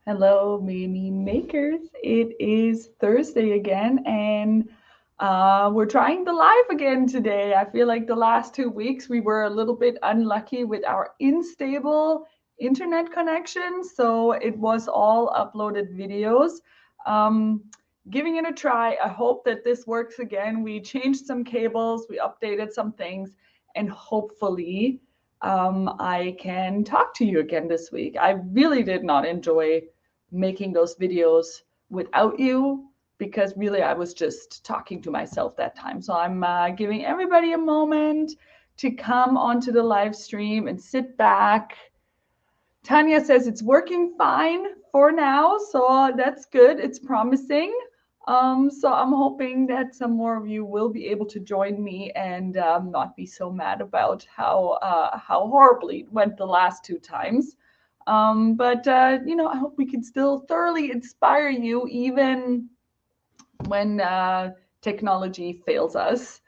Hello, Mimi Makers. It is Thursday again, and we're trying the live again today. I feel like the last 2 weeks we were a little bit unlucky with our unstable internet connection, so it was all uploaded videos. Um, Giving it a try. I hope that this works again. We changed some cables, we updated some things, and hopefully I can talk to you again this week. I really did not enjoy making those videos without you because really I was just talking to myself that time. So I'm giving everybody a moment to come onto the live stream and sit back. Tanya says it's working fine for now, so that's good. It's promising. So I'm hoping that some more of you will be able to join me and not be so mad about how horribly it went the last 2 times. But I hope we can still thoroughly inspire you even when technology fails us.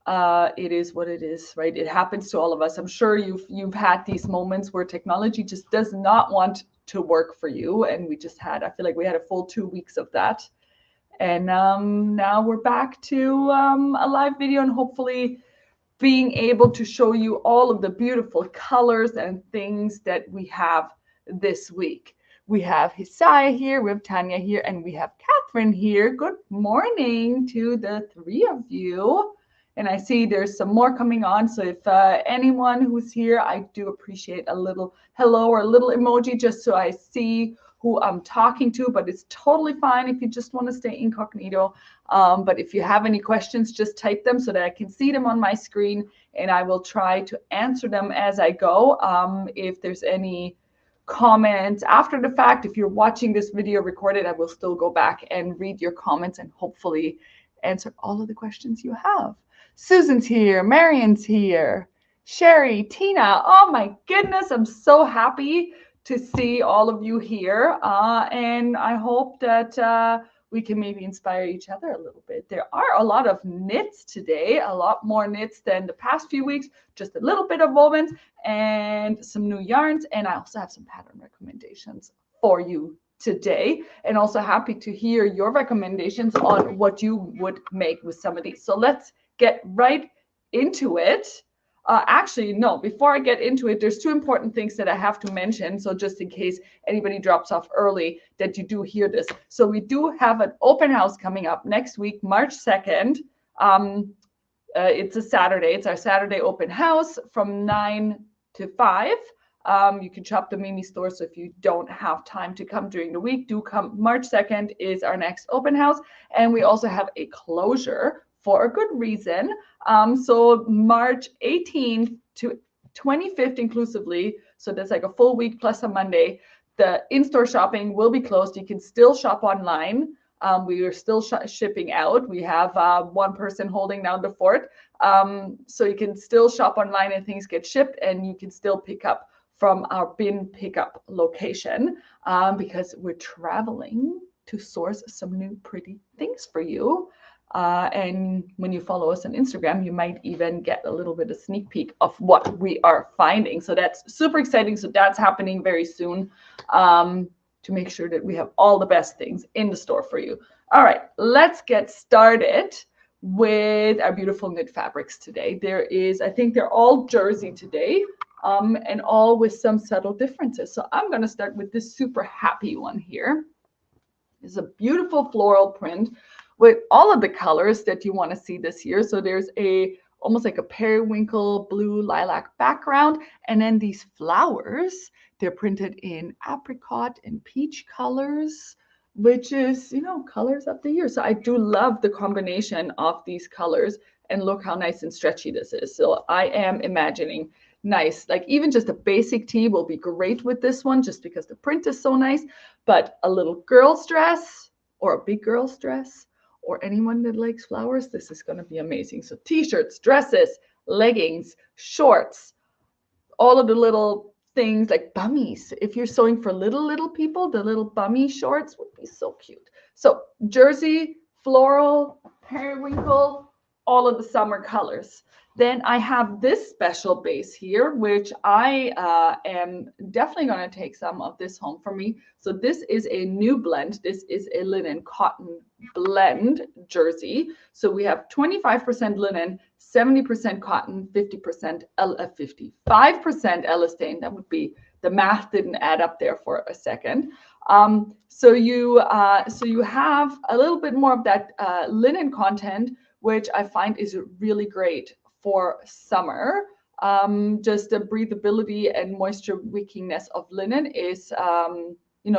It is what it is, right? It happens to all of us. I'm sure you've had these moments where technology just does not want to work for you, and I feel like we had a full 2 weeks of that. And now we're back to a live video and hopefully being able to show you all of the beautiful colors and things that we have this week. We have Hisaya here, we have Tanya here, and we have Catherine here. Good morning to the three of you. And I see there's some more coming on. So if anyone who's here, I do appreciate a little hello or a little emoji just so I see who I'm talking to, but it's totally fine if you just want to stay incognito. But if you have any questions, just type them so that I can see them on my screen and I will try to answer them as I go. If there's any comments after the fact, if you're watching this video recorded, I will still go back and read your comments and hopefully answer all of the questions you have. Susan's here, Marion's here, Sherry, Tina. Oh my goodness, I'm so happy to see all of you here. And I hope that we can maybe inspire each other a little bit. There are a lot of knits today, a lot more knits than the past few weeks, just a little bit of wovens and some new yarns. And I also have some pattern recommendations for you today, and also happy to hear your recommendations on what you would make with some of these. So let's get right into it. Actually, no, before I get into it, there's two important things that I have to mention. So just in case anybody drops off early, that you do hear this. So we do have an open house coming up next week, March 2nd. It's a Saturday. It's our Saturday open house from 9 to 5. You can shop the Mimi store. So if you don't have time to come during the week, do come. March 2nd is our next open house. And we also have a closure for a good reason. So March 18th to 25th inclusively, so that's like a full week plus a Monday, the in-store shopping will be closed. You can still shop online. We are still shipping out. We have one person holding down the fort. So you can still shop online and things get shipped, and you can still pick up from our bin pickup location because we're traveling to source some new pretty things for you. And when you follow us on Instagram, you might even get a little bit of sneak peek of what we are finding. So that's super exciting. So that's happening very soon to make sure that we have all the best things in the store for you. All right, let's get started with our beautiful knit fabrics today. I think they're all jersey today and all with some subtle differences. So I'm going to start with this super happy one here. It's a beautiful floral print with all of the colors that you want to see this year. So there's almost like a periwinkle blue lilac background. And then these flowers, they're printed in apricot and peach colors, which is, colors of the year. So I do love the combination of these colors. And look how nice and stretchy this is. So I am imagining nice, like even just a basic tee will be great with this one just because the print is so nice. But a little girl's dress or a big girl's dress, or anyone that likes flowers, this is going to be amazing. So t-shirts, dresses, leggings, shorts, all of the little things like bummies. If you're sewing for little people, the little bummy shorts would be so cute. So jersey, floral, periwinkle, all of the summer colors. Then I have this special base here, which I am definitely going to take some of this home for me. So this is a new blend. This is a linen cotton blend jersey. So we have 25% linen, 70% cotton, 55% elastane. That would be, the math didn't add up there for a second. So you have a little bit more of that linen content, which I find is really great for summer. Just the breathability and moisture wickingness of linen is,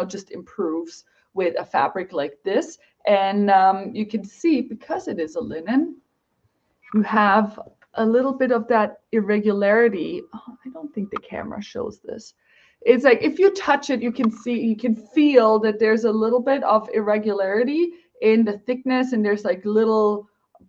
just improves with a fabric like this. And you can see, because it is a linen, you have a little bit of that irregularity. Oh, I don't think the camera shows this. It's like if you touch it, you can feel that there's a little bit of irregularity in the thickness, and there's like little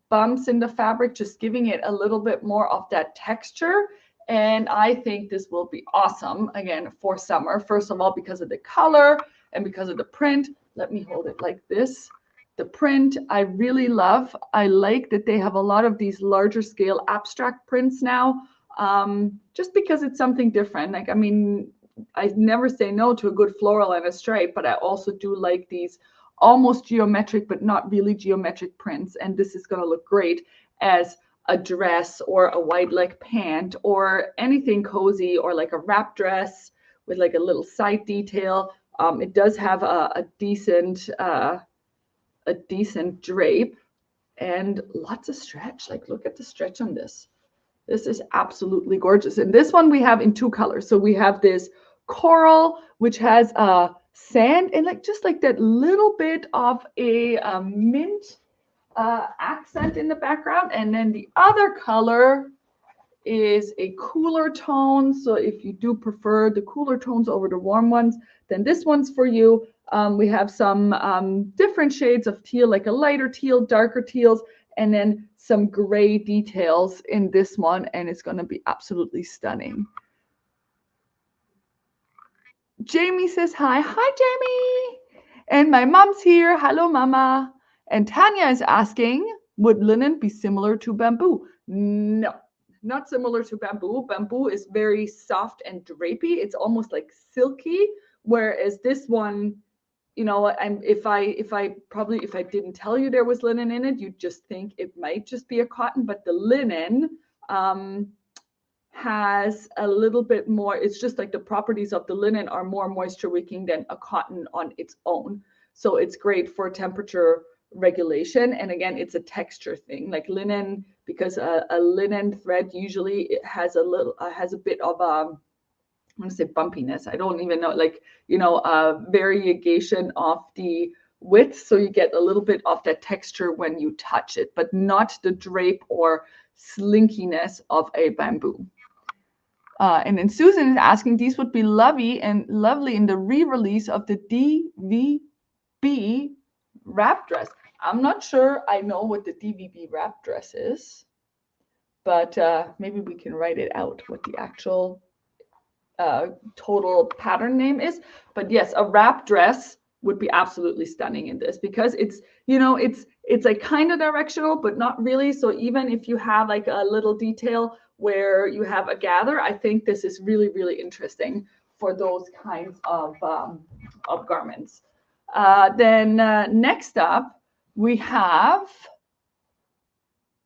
bumps in the fabric, just giving it a little bit more of that texture. And I think this will be awesome, again, for summer. First of all, because of the color and because of the print. Let me hold it like this. The print I really love. I like that they have a lot of these larger scale abstract prints now, just because it's something different. Like, I mean, I never say no to a good floral and a stripe, but I also do like these almost geometric but not really geometric prints. And this is going to look great as a dress or a wide leg pant or anything cozy, or like a wrap dress with like a little side detail. It does have a decent drape and lots of stretch. Like, look at the stretch on this. This is absolutely gorgeous. And this one we have in two colors. So we have this coral, which has sand and just like that little bit of a mint accent in the background. And then the other color is a cooler tone. So if you do prefer the cooler tones over the warm ones, then this one's for you. We have some different shades of teal, like a lighter teal, darker teals, and then some gray details in this one. And it's going to be absolutely stunning. Jamie says hi. Hi, Jamie. And my mom's here. Hello, Mama. And Tanya is asking, would linen be similar to bamboo? No, not similar to bamboo. Bamboo is very soft and drapey. It's almost like silky, whereas this one, if I didn't tell you there was linen in it, you'd just think it might just be a cotton. But the linen has a little bit more, it's just like the properties of the linen are more moisture wicking than a cotton on its own. So it's great for temperature regulation. And again, it's a texture thing, like linen, because a linen thread usually it has a bit of I want to say bumpiness. I don't even know, variegation of the width. So you get a little bit of that texture when you touch it, but not the drape or slinkiness of a bamboo. And then Susan is asking, these would be lovely in the re-release of the DVB wrap dress. I'm not sure I know what the DVB wrap dress is, but maybe we can write it out, what the actual total pattern name is. But yes, a wrap dress would be absolutely stunning in this, because it's like kind of directional, but not really. So even if you have like a little detail where you have a gather, I think this is really, really interesting for those kinds of garments. Then next up, we have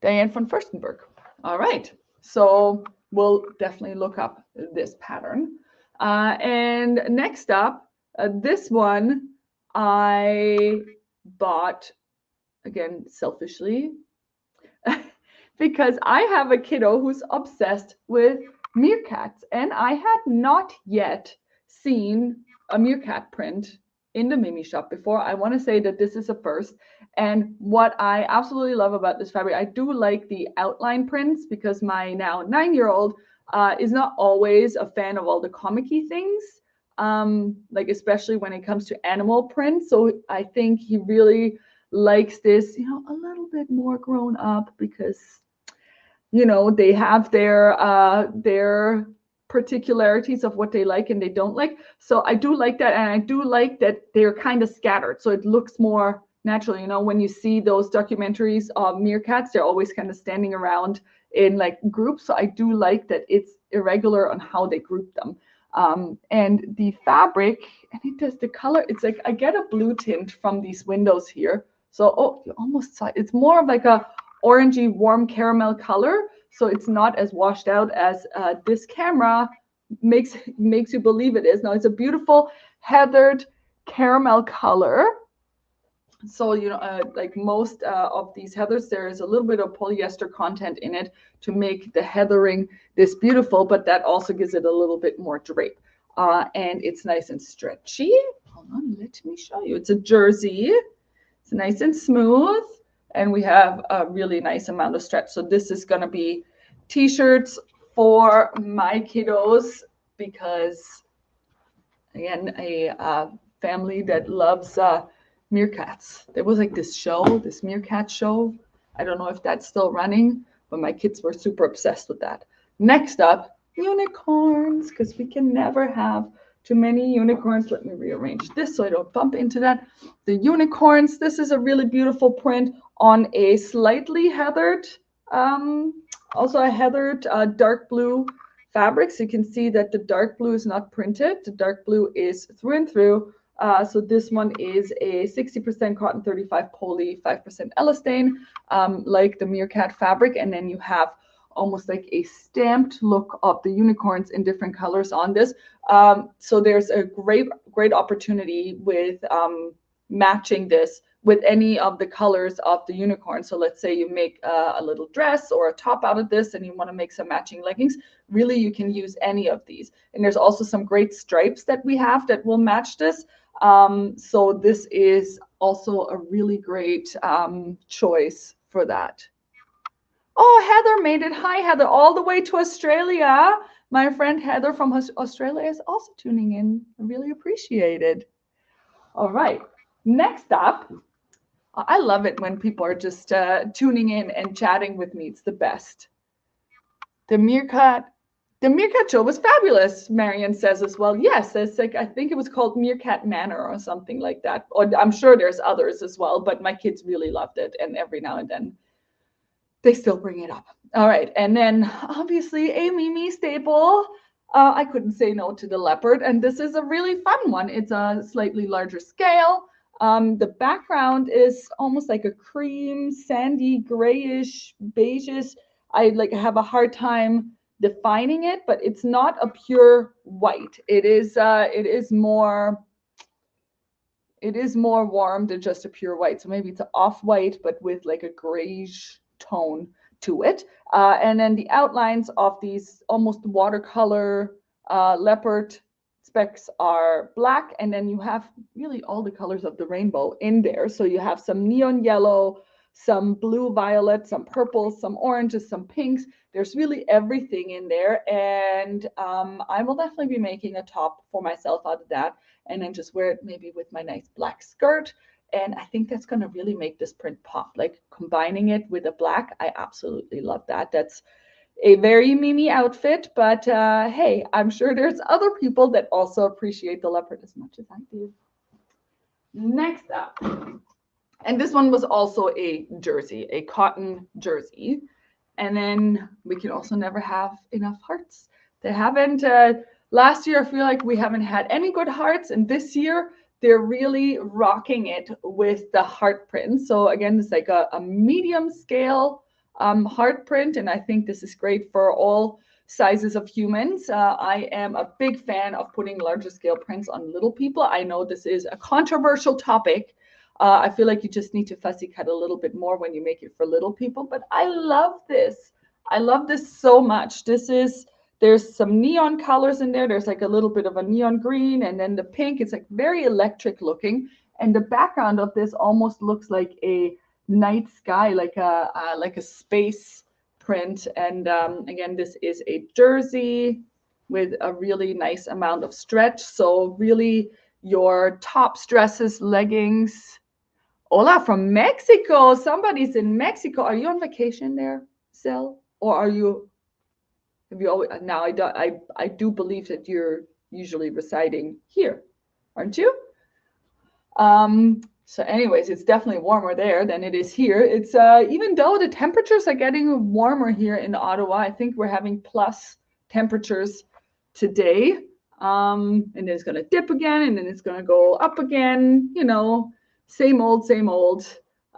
Diane von Furstenberg. All right, so we'll definitely look up this pattern. And next up, this one I bought, again, selfishly, because I have a kiddo who's obsessed with meerkats, and I had not yet seen a meerkat print in the Mimi shop before. I want to say that this is a first. And what I absolutely love about this fabric, I do like the outline prints, because my now 9-year-old is not always a fan of all the comic-y things, like especially when it comes to animal prints. So I think he really likes this, a little bit more grown up, because they have their particularities of what they like and they don't like. So I do like that, and I do like that they're kind of scattered, so it looks more natural. When you see those documentaries of meerkats, they're always kind of standing around in like groups. So I do like that it's irregular on how they group them. And the fabric, and it does the color, it's like I get a blue tint from these windows here. So, oh, you almost saw it. It's more of like a orangey warm caramel color. So it's not as washed out as this camera makes you believe it is. Now it's a beautiful heathered caramel color. So, you know, like most of these heathers, there is a little bit of polyester content in it to make the heathering this beautiful, but that also gives it a little bit more drape. And it's nice and stretchy. Hold on, let me show you. It's a jersey. It's nice and smooth, and we have a really nice amount of stretch. So this is going to be t-shirts for my kiddos because, again, a family that loves meerkats. There was like this show, this meerkat show. I don't know if that's still running, but my kids were super obsessed with that. Next up, unicorns, because we can never have too many unicorns. Let me rearrange this so I don't bump into that. The unicorns, this is a really beautiful print on a slightly heathered, also a heathered dark blue fabric. So you can see that the dark blue is not printed. The dark blue is through and through. So this one is a 60% cotton, 35 poly, 5% elastane, like the meerkat fabric. And then you have almost like a stamped look of the unicorns in different colors on this. So there's a great opportunity with matching this with any of the colors of the unicorn. So let's say you make a little dress or a top out of this and you want to make some matching leggings. Really, you can use any of these. And there's also some great stripes that we have that will match this. So this is also a really great choice for that. Oh, Heather made it. Hi, Heather, all the way to Australia. My friend Heather from Australia is also tuning in. I really appreciate it. All right. Next up, I love it when people are just tuning in and chatting with me. It's the best. The meerkat show was fabulous, Marion says as well. Yes, it's like, I think it was called Meerkat Manor or something like that. Or I'm sure there's others as well, but my kids really loved it. And every now and then they still bring it up. All right. And then obviously a Mimi staple. I couldn't say no to the leopard. And this is a really fun one. It's a slightly larger scale. The background is almost like a cream, sandy, grayish, beigeish. I like have a hard time defining it, but it's not a pure white. It is more warm than just a pure white. So maybe it's an off-white, but with like a grayish tone to it. And then the outlines of these almost watercolor leopard specks are black, and then you have really all the colors of the rainbow in there. So you have some neon yellow, some blue violet, some purples, some oranges, some pinks. There's really everything in there. And I will definitely be making a top for myself out of that, and then just wear it maybe with my nice black skirt. And I think that's going to really make this print pop, like combining it with a black. I absolutely love that. That's a very Mimi outfit, but hey, I'm sure there's other people that also appreciate the leopard as much as I do. Next up, and this one was also a jersey, a cotton jersey. And then we can also never have enough hearts. They haven't, last year I feel like we haven't had any good hearts, and this year they're really rocking it with the heart print. So again, it's like a medium scale heart print, and I think this is great for all sizes of humans. I am a big fan of putting larger scale prints on little people. I know this is a controversial topic. I feel like you just need to fussy cut a little bit more when you make it for little people, but I love this. I love this so much. There's some neon colors in there. There's like a little bit of a neon green, and then the pink. It's like very electric looking, and the background of this almost looks like a night sky, like a space print. And again, this is a jersey with a really nice amount of stretch. So really your tops, dresses, leggings. Hola from Mexico. Somebody's in Mexico. Are you on vacation there, Sil? Or have you always, now I do believe that you're usually residing here, aren't you? So anyways, it's definitely warmer there than it is here. It's even though the temperatures are getting warmer here in Ottawa, I think we're having plus temperatures today. And then it's going to dip again, and then it's going to go up again. You know, same old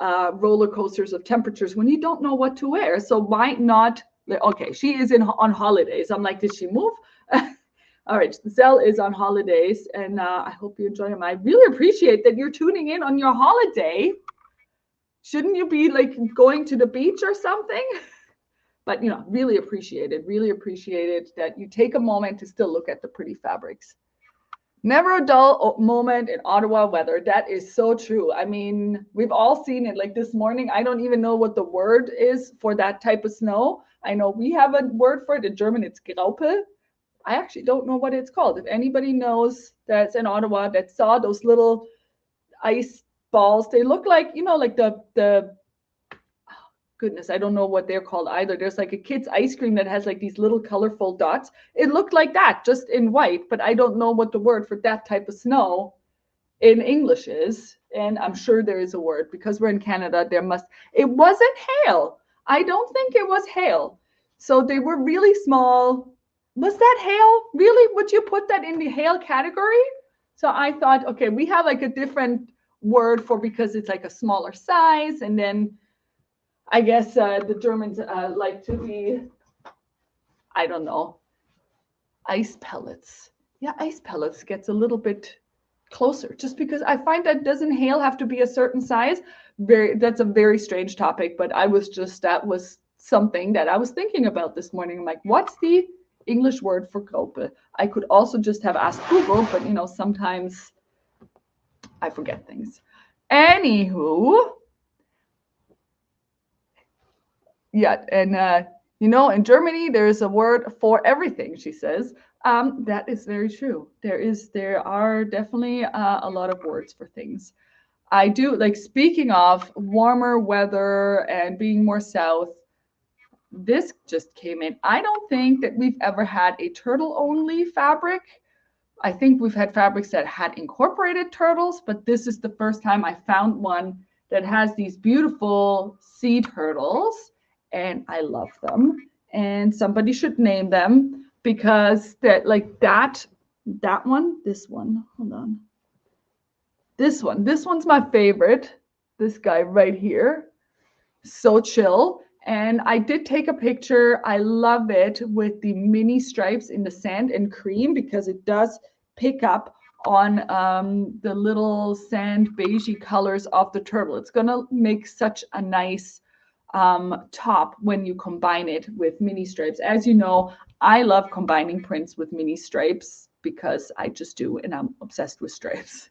roller coasters of temperatures when you don't know what to wear. So why not? Okay, she is on holidays. I'm like, did she move? All right, Zell is on holidays, and I hope you enjoy them. I really appreciate that you're tuning in on your holiday. Shouldn't you be like going to the beach or something? But, you know, really appreciate it that you take a moment to still look at the pretty fabrics. Never a dull moment in Ottawa weather. That is so true. I mean, we've all seen it. Like this morning, I don't even know what the word is for that type of snow. I know we have a word for it. In German, it's Graupe. I actually don't know what it's called. If anybody knows that's in Ottawa that saw those little ice balls, they look like, you know, like the goodness, I don't know what they're called either. There's like a kid's ice cream that has like these little colorful dots. It looked like that, just in white, but I don't know what the word for that type of snow in English is. And I'm sure there is a word because we're in Canada. It wasn't hail. I don't think it was hail. So they were really small. Was that hail? Really? Would you put that in the hail category? So I thought, okay, we have like a different word for because it's like a smaller size. And then I guess the Germans like to be, I don't know, ice pellets. Yeah, ice pellets gets a little bit closer just because I find that doesn't hail have to be a certain size. That's a very strange topic, but that was something that I was thinking about this morning. I'm like, what's the English word for graupe? I could also just have asked Google, but you know, sometimes I forget things. Anywho, yeah, and you know, in Germany there's a word for everything, she says. That is very true. There are definitely a lot of words for things. I do like, speaking of warmer weather and being more south, this just came in. I don't think that we've ever had a turtle only fabric. I think we've had fabrics that had incorporated turtles, but this is the first time I found one that has these beautiful sea turtles, and I love them. And somebody should name them because this one, hold on. This one's my favorite. This guy right here, so chill. And I did take a picture. I love it with the mini stripes in the sand and cream because it does pick up on the little sand beigey colors of the turtle. It's gonna make such a nice top when you combine it with mini stripes. As you know, I love combining prints with mini stripes because I just do, and I'm obsessed with stripes.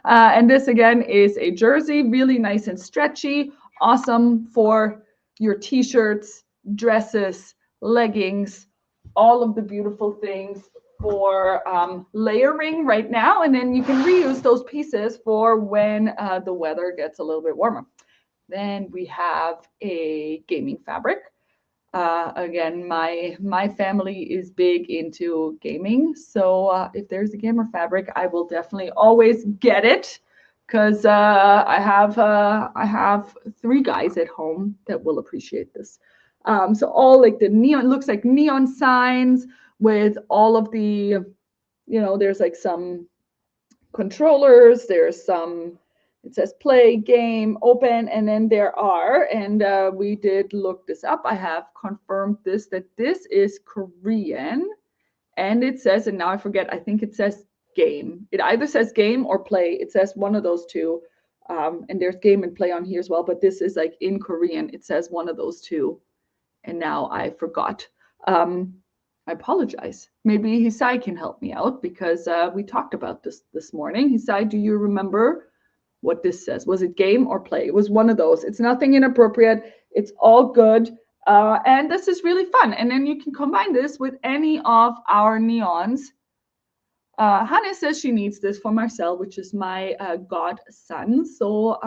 And this again is a jersey, really nice and stretchy, awesome for your t-shirts, dresses, leggings, all of the beautiful things for layering right now. And then you can reuse those pieces for when the weather gets a little bit warmer. Then we have a gaming fabric. Again, my family is big into gaming, so if there's a gamer fabric, I will definitely always get it because I have 3 guys at home that will appreciate this. So all like the neon, looks like neon signs with all of the, you know, there's like some controllers, there's some. It says play, game, open, and then there are, and we did look this up. I have confirmed this, that this is Korean, and it says, and now I forget, I think it says game. It either says game or play. It says one of those two, and there's game and play on here as well, but this is like in Korean. It says one of those two, and now I forgot. I apologize. Maybe Hisai can help me out because we talked about this morning. Hisai, do you remember what this says? Was it game or play? It was one of those. It's nothing inappropriate. It's all good. And this is really fun. And then you can combine this with any of our neons. Hannah says she needs this for Marcel, which is my godson. So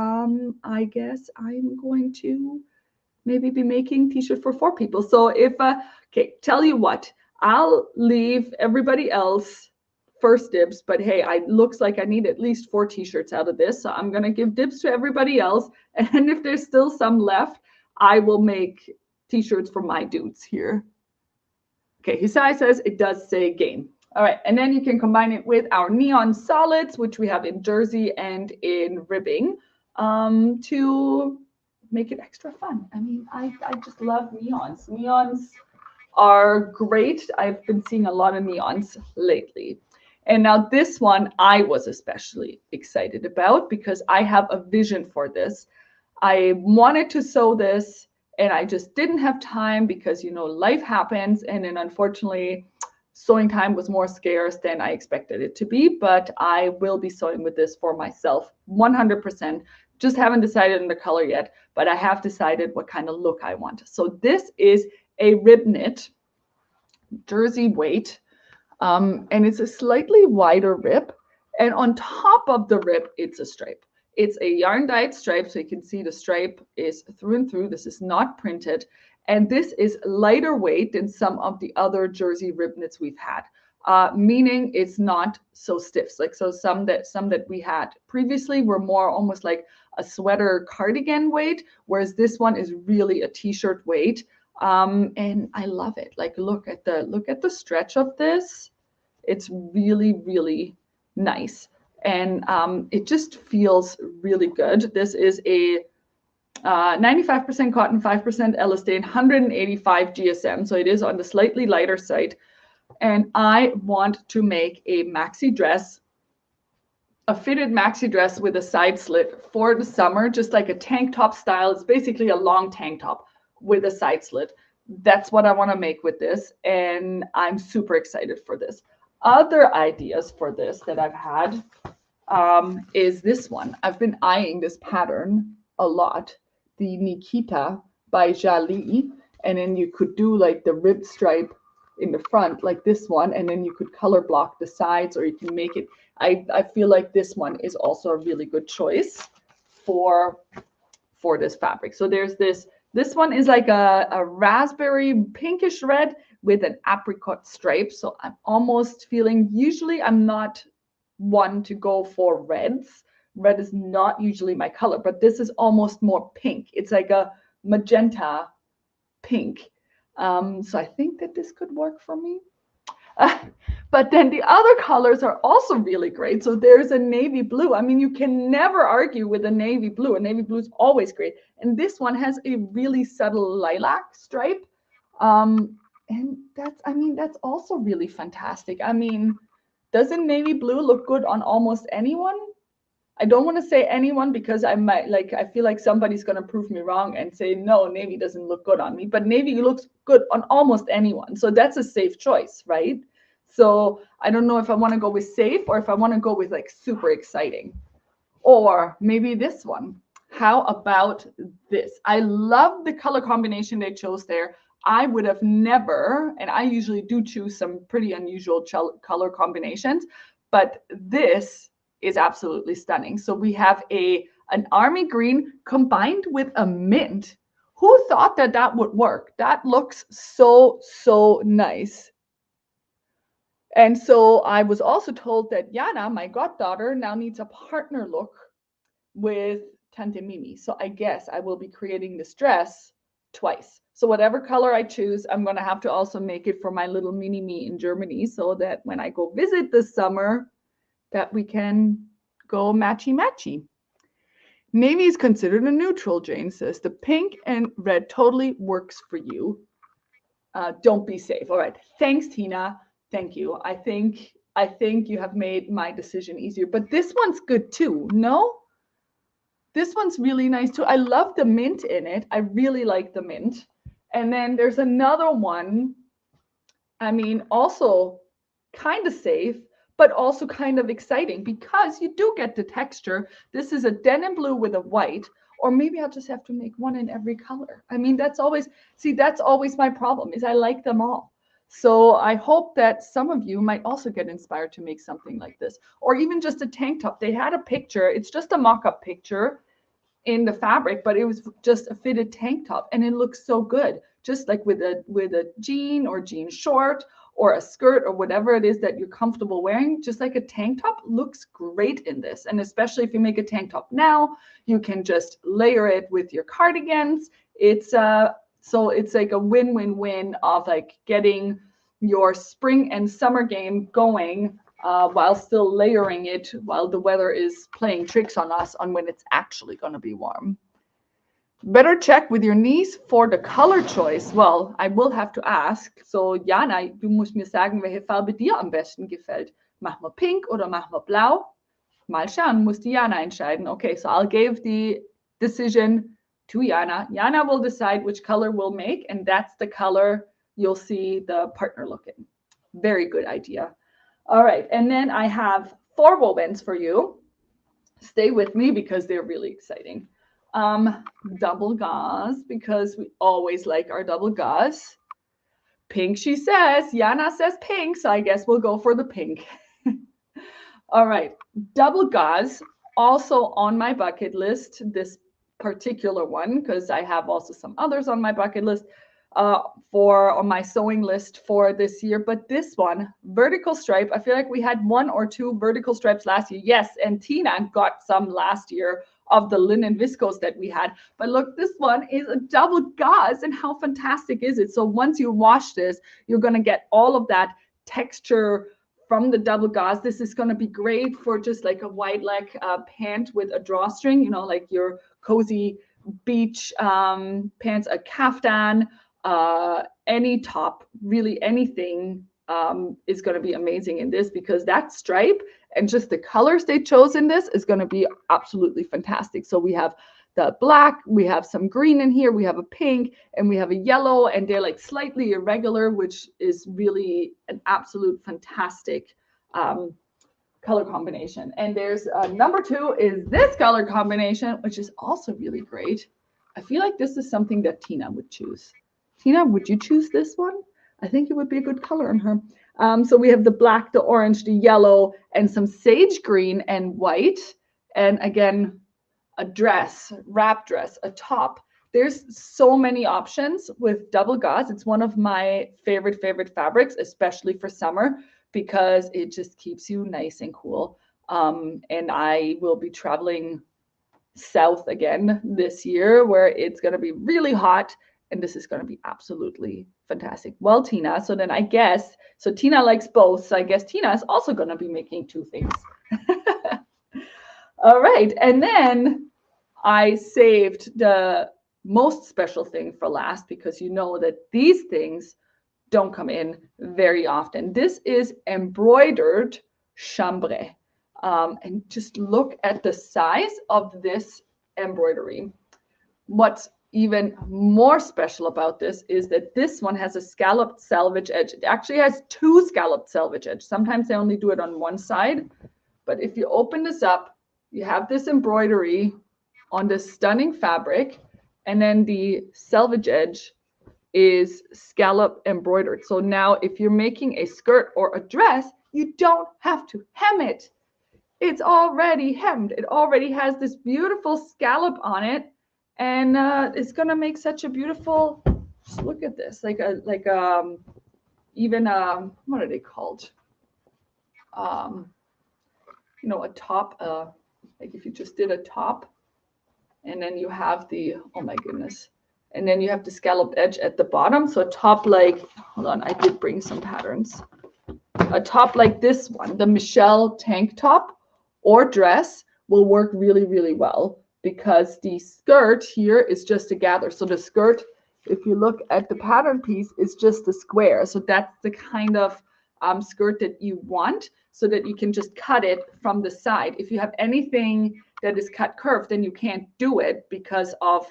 I guess I'm going to maybe be making t-shirt for 4 people. So if, okay, tell you what, I'll leave everybody else first dibs, but hey, it looks like I need at least 4 t-shirts out of this. So I'm going to give dibs to everybody else. And if there's still some left, I will make t-shirts for my dudes here. Okay, Hisai says it does say game. All right, and then you can combine it with our neon solids, which we have in jersey and in ribbing, to make it extra fun. I mean, I just love neons. Neons are great. I've been seeing a lot of neons lately. And now this one I was especially excited about because I have a vision for this. I wanted to sew this and I just didn't have time because, you know, life happens. And then unfortunately, sewing time was more scarce than I expected it to be. But I will be sewing with this for myself 100%. Just haven't decided on the color yet, but I have decided what kind of look I want. So this is a rib knit jersey weight, and it's a slightly wider rib, and on top of the rib it's a stripe. It's a yarn dyed stripe, so you can see the stripe is through and through. This is not printed, and this is lighter weight than some of the other jersey rib knits we've had, meaning it's not so stiff. Like, so some that we had previously were more almost like a sweater cardigan weight, whereas this one is really a t-shirt weight. And I love it. Like, look at the stretch of this. It's really, really nice. And it just feels really good. This is a 95% cotton, 5% elastane, 185 GSM. So it is on the slightly lighter side. And I want to make a maxi dress, a fitted maxi dress with a side slit for the summer, just like a tank top style. It's basically a long tank top with a side slit. That's what I want to make with this, and I'm super excited for this. Other ideas for this that I've had is this one. I've been eyeing this pattern a lot, the Nikita by Jali, and then you could do like the rib stripe in the front like this one, and then you could color block the sides, or you can make it. I feel like this one is also a really good choice for this fabric. So there's this one is like a raspberry pinkish red with an apricot stripe. So I'm almost feeling, usually I'm not one to go for reds. Red is not usually my color, but this is almost more pink. It's like a magenta pink. So I think that this could work for me. But then the other colors are also really great. So there's a navy blue. I mean, you can never argue with a navy blue. A navy blue is always great. And this one has a really subtle lilac stripe. And that's also really fantastic. I mean, doesn't navy blue look good on almost anyone? I don't want to say anyone because I feel like somebody's going to prove me wrong and say, no, navy doesn't look good on me. But navy looks good on almost anyone. So that's a safe choice, right? So I don't know if I want to go with safe or if I want to go with like super exciting. Or maybe this one. How about this? I love the color combination they chose there. I would have never, and I usually do choose some pretty unusual color combinations, but this is absolutely stunning. So we have an army green combined with a mint. Who thought that would work? That looks so, so nice. And so I was also told that Yana, my goddaughter, now needs a partner look with Tante Mimi. So I guess I will be creating this dress twice. So whatever color I choose, I'm going to have to also make it for my little mini me in Germany, so that when I go visit this summer, that we can go matchy-matchy. Navy is considered a neutral, Jane says. The pink and red totally works for you. Don't be safe. All right. Thanks, Tina. Thank you. I think you have made my decision easier. But this one's good too, no? This one's really nice too. I love the mint in it. I really like the mint. And then there's another one. I mean, also kind of safe, but also kind of exciting because you do get the texture. This is a denim blue with a white, or maybe I'll just have to make one in every color. I mean, that's always my problem, is I like them all. So I hope that some of you might also get inspired to make something like this, or even just a tank top. They had a picture. It's just a mock-up picture in the fabric, but it was just a fitted tank top, and it looks so good, just like with a jean or jean short, or a skirt or whatever it is that you're comfortable wearing, just like a tank top, looks great in this. And especially if you make a tank top now, you can just layer it with your cardigans. So it's like a win-win-win of like getting your spring and summer game going while still layering it while the weather is playing tricks on us on when it's actually going to be warm. Better check with your niece for the color choice. Well, I will have to ask. So Jana, du musst mir sagen, welche Farbe dir am besten gefällt. Mach mal pink oder mach mal blau? Mal schauen, muss die Jana entscheiden. Okay, so I'll give the decision to Jana. Jana will decide which color we'll make, and that's the color you'll see the partner look in. Very good idea. All right, and then I have 4 wovens for you. Stay with me because they're really exciting. Double gauze, because we always like our double gauze. Pink, she says. Jana says pink, so I guess we'll go for the pink. All right, double gauze, also on my bucket list, this particular one, because I have also some others on my bucket list on my sewing list for this year. But this one, vertical stripe, I feel like we had 1 or 2 vertical stripes last year. Yes, and Tina got some last year of the linen viscose that we had. But look, this one is a double gauze, and how fantastic is it? So once you wash this, you're going to get all of that texture from the double gauze. This is going to be great for just like a wide leg pant with a drawstring, you know, like your cozy beach pants, a kaftan, any top, really anything is going to be amazing in this, because that stripe and just the colors they chose in this is going to be absolutely fantastic. So we have the black, we have some green in here, we have a pink, and we have a yellow, and they're like slightly irregular, which is really an absolute fantastic color combination. And there's number 2 is this color combination, which is also really great. I feel like this is something that Tina would choose. Tina, would you choose this one? I think it would be a good color on her. So we have the black, the orange, the yellow, and some sage green and white. And again, a dress, wrap dress, a top. There's so many options with double gauze. It's one of my favorite fabrics, especially for summer, because it just keeps you nice and cool. And I will be traveling south again this year, where it's going to be really hot, and this is going to be absolutely fantastic. Well, Tina, so then I guess, so Tina likes both, so I guess Tina is also going to be making 2 things. All right, and then I saved the most special thing for last, because you know that these things don't come in very often. This is embroidered chambray. And just look at the size of this embroidery. What's even more special about this is that this one has a scalloped selvage edge. It actually has 2 scalloped selvage edges. Sometimes they only do it on one side. But if you open this up, you have this embroidery on this stunning fabric, and then the selvage edge is scallop embroidered. So now if you're making a skirt or a dress, you don't have to hem it. It's already hemmed. It already has this beautiful scallop on it, and it's gonna make such a beautiful, just look at this, even what are they called? You know, a top, like if you just did a top, and then you have the, oh my goodness, and then you have the scalloped edge at the bottom. So a top like, hold on, I did bring some patterns. A top like this one, the Michelle tank top or dress, will work really, really well, because the skirt here is just a gather. So the skirt, if you look at the pattern piece, is just a square. So that's the kind of skirt that you want, so that you can just cut it from the side. If you have anything that is cut curved, then you can't do it because of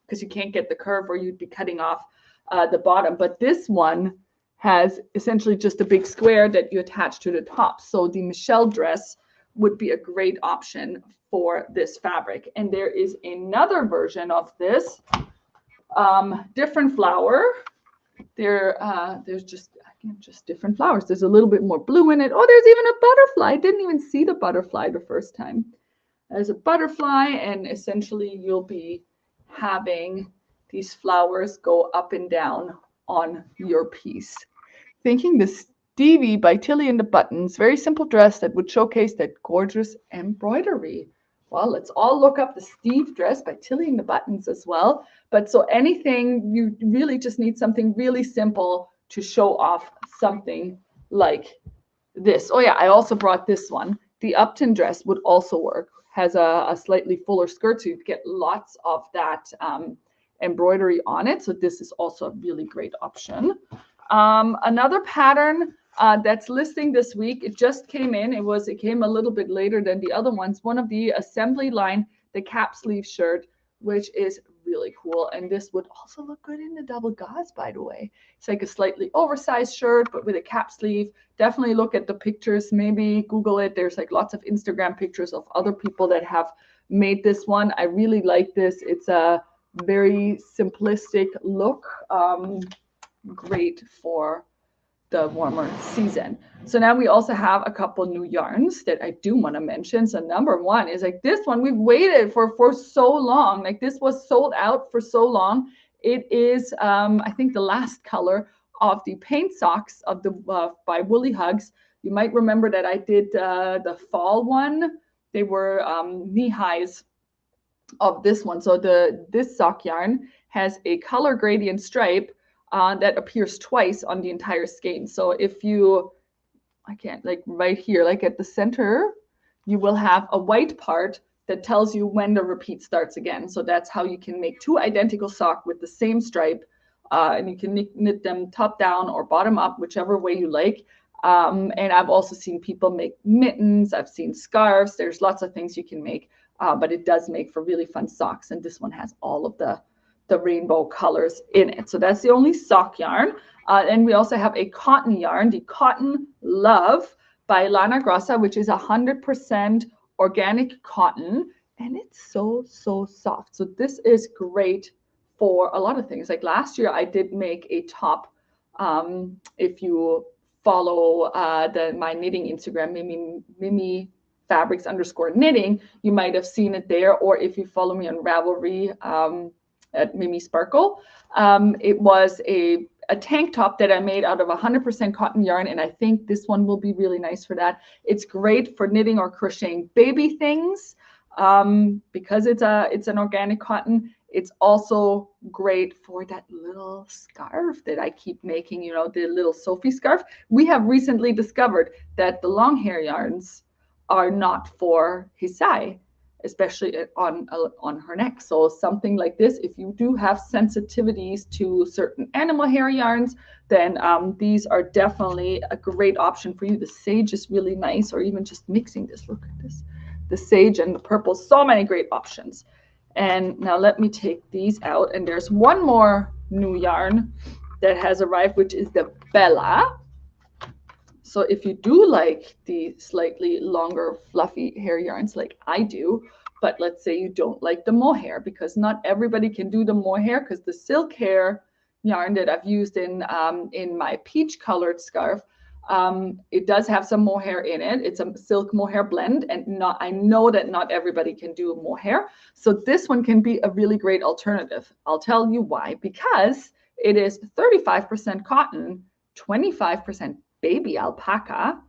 because you can't get the curve, or you'd be cutting off the bottom. But this one has essentially just a big square that you attach to the top. So the Michelle dress would be a great option for this fabric. And there is another version of this, different flower. There's just, again, just different flowers. There's a little bit more blue in it. Oh, there's even a butterfly. I didn't even see the butterfly the first time. There's a butterfly, and essentially you'll be having these flowers go up and down on your piece. thinking the Stevie by Tilly and the Buttons, very simple dress that would showcase that gorgeous embroidery. Well, let's all look up the Steve dress by Tilly and the Buttons as well. But so anything, you really just need something really simple to show off something like this. Oh yeah, I also brought this one. The Upton dress would also work. Has a slightly fuller skirt, so you get lots of that embroidery on it. So this is also a really great option. Another pattern that's listing this week, it just came in. It came a little bit later than the other ones. One of the assembly line, the cap sleeve shirt, which is really cool. And this would also look good in the double gauze, by the way. It's like a slightly oversized shirt, but with a cap sleeve. Definitely look at the pictures. Maybe Google it. There's like lots of Instagram pictures of other people that have made this one. I really like this. It's a very simplistic look. Great for the warmer season. So now we also have a couple new yarns that I do want to mention. So number one is like this one we've waited for so long. Like this was sold out for so long. It is I think the last color of the paint socks of the by Woolly Hugs. You might remember that I did the fall one. They were knee highs of this one. So this sock yarn has a color gradient stripe that appears twice on the entire skein. So if you, I can't, like right here, like at the center, you will have a white part that tells you when the repeat starts again. So that's how you can make two identical socks with the same stripe. And you can knit them top down or bottom up, whichever way you like. And I've also seen people make mittens. I've seen scarves. There's lots of things you can make, but it does make for really fun socks. And this one has all of the rainbow colors in it. So that's the only sock yarn. And we also have a cotton yarn, the Cotton Love by Lanan Grossa, which is 100% organic cotton. And it's so soft. So this is great for a lot of things. Like last year, I did make a top. If you follow my knitting Instagram, Mimifabrics _knitting, you might have seen it there. Or if you follow me on Ravelry, at Mimi Sparkle. It was a tank top that I made out of 100% cotton yarn, and I think this one will be really nice for that. It's great for knitting or crocheting baby things because it's an organic cotton. It's also great for that little scarf that I keep making, you know, the little Sophie scarf. We have recently discovered that the long hair yarns are not for Hisai, especially on her neck. So something like this, if you do have sensitivities to certain animal hair yarns, then these are definitely a great option for you. The sage is really nice, or even just mixing this. Look at this, the sage and the purple, so many great options. And now let me take these out. And there's one more new yarn that has arrived, which is the Bella. So if you do like the slightly longer fluffy hair yarns like I do, but let's say you don't like the mohair, because not everybody can do the mohair, because the silk hair yarn that I've used in my peach colored scarf, it does have some mohair in it. It's a silk mohair blend, and I know that not everybody can do mohair. So this one can be a really great alternative. I'll tell you why. Because it is 35% cotton, 25% baby alpaca,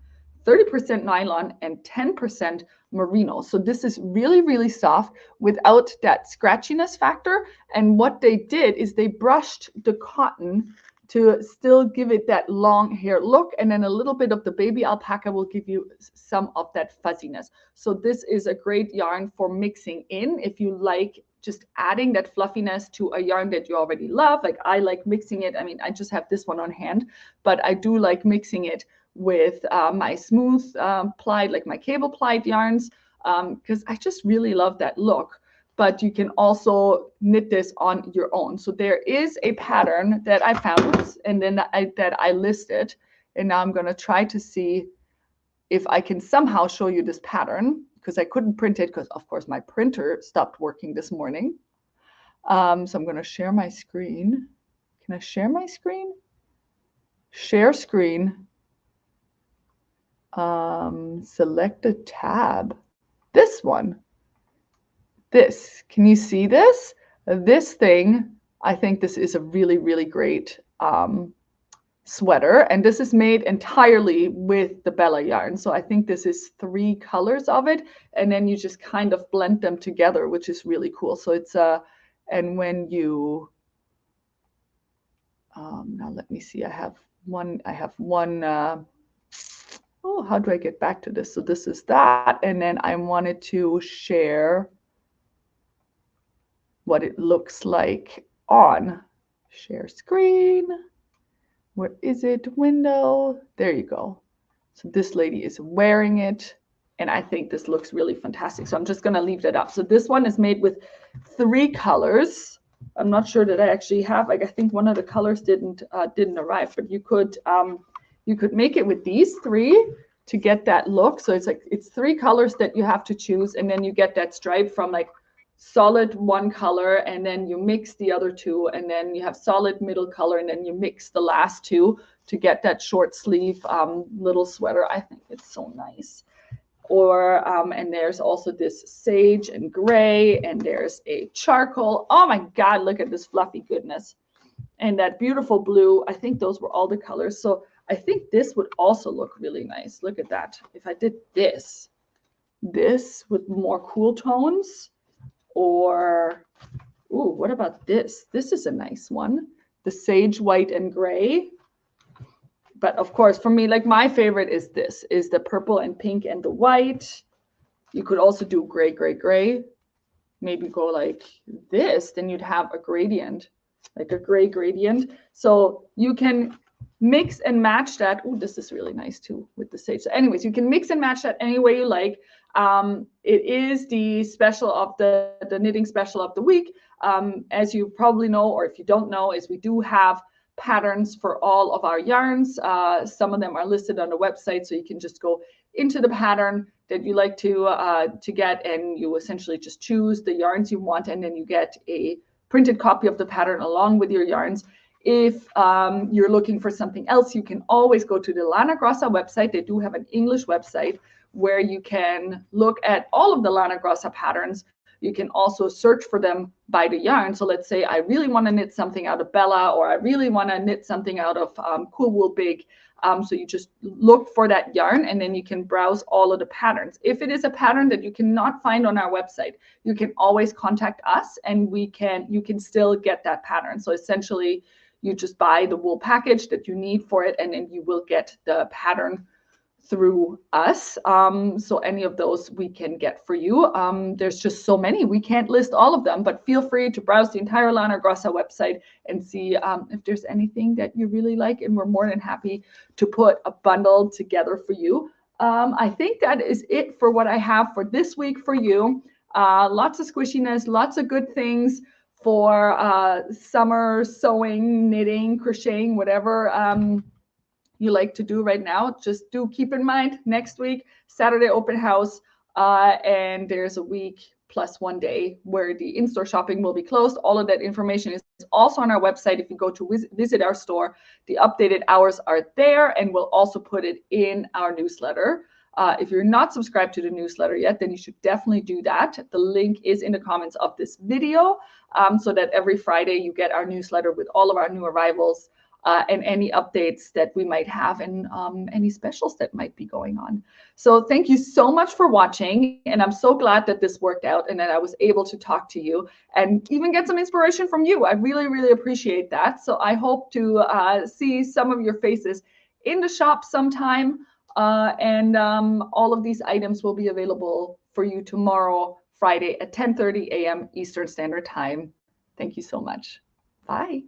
30% nylon, and 10% merino. So this is really soft without that scratchiness factor. And what they did is they brushed the cotton to still give it that long hair look, and then a little bit of the baby alpaca will give you some of that fuzziness. So this is a great yarn for mixing in if you like just adding that fluffiness to a yarn that you already love. Like I like mixing it. I mean, I just have this one on hand, but I do like mixing it with my smooth plied, like my cable plied yarns, because I just really love that look. But you can also knit this on your own. So there is a pattern that I found, and then that I listed, and now I'm going to try to see if I can somehow show you this pattern, because I couldn't print it because, of course, my printer stopped working this morning. So I'm going to share my screen. Can I share my screen? Share screen. Select a tab. This one. This. Can you see this? This thing, I think this is a really great sweater, and this is made entirely with the Bella yarn. So I think this is 3 colors of it, and then you just kind of blend them together, which is really cool. So it's and when you now let me see, I have one oh, how do I get back to this? So this is that, and then I wanted to share what it looks like on share screen. Where is it? Window. There you go. So this lady is wearing it, and I think this looks really fantastic. So I'm just going to leave that up. So this one is made with 3 colors. I'm not sure that I actually have, like, I think one of the colors didn't arrive, but you could make it with these 3 to get that look. So it's 3 colors that you have to choose, and then you get that stripe from like solid one color, and then you mix the other 2, and then you have solid middle color, and then you mix the last 2 to get that short sleeve little sweater. I think it's so nice. Or and there's also this sage and gray, and there's a charcoal. Oh my God, look at this fluffy goodness. And that beautiful blue. I think those were all the colors. So I think this would also look really nice. Look at that. If I did this with more cool tones, or, ooh, what about this? This is a nice one. The sage white and gray. But of course, for me, like, my favorite is this, is the purple and pink and the white. You could also do gray, gray, gray. Maybe go like this, then you'd have a gradient, like a gray gradient. So you can mix and match that. Oh, this is really nice too with the sage. So anyways, you can mix and match that any way you like. It is the special of the knitting special of the week. As you probably know, or if you don't know, is we do have patterns for all of our yarns. Some of them are listed on the website, so you can just go into the pattern that you like to get, and you essentially just choose the yarns you want, and then you get a printed copy of the pattern along with your yarns. If you're looking for something else, you can always go to the Lanan Grossa website. They do have an English website where you can look at all of the Lanan Grossa patterns. You can also search for them by the yarn. So let's say I really want to knit something out of Bella, or I really want to knit something out of Cool Wool Big. So you just look for that yarn, and then you can browse all of the patterns. If it is a pattern that you cannot find on our website, you can always contact us, and you can still get that pattern. So essentially, you just buy the wool package that you need for it, and then you will get the pattern through us. So any of those we can get for you. There's just so many, we can't list all of them, but feel free to browse the entire Lanan Grossa website and see if there's anything that you really like, and we're more than happy to put a bundle together for you. I think that is it for what I have for this week for you. Lots of squishiness, lots of good things for summer sewing, knitting, crocheting, whatever you like to do right now. Just do keep in mind, next week, Saturday open house, and there's a week plus 1 day where the in-store shopping will be closed. All of that information is also on our website. If you go to visit our store, the updated hours are there, and we'll also put it in our newsletter. If you're not subscribed to the newsletter yet, then you should definitely do that. The link is in the comments of this video, so that every Friday you get our newsletter with all of our new arrivals, and any updates that we might have, and any specials that might be going on. So thank you so much for watching, and I'm so glad that this worked out and that I was able to talk to you and even get some inspiration from you. I really, really appreciate that. So I hope to see some of your faces in the shop sometime, and all of these items will be available for you tomorrow, Friday at 10:30 a.m. Eastern Standard Time. Thank you so much. Bye.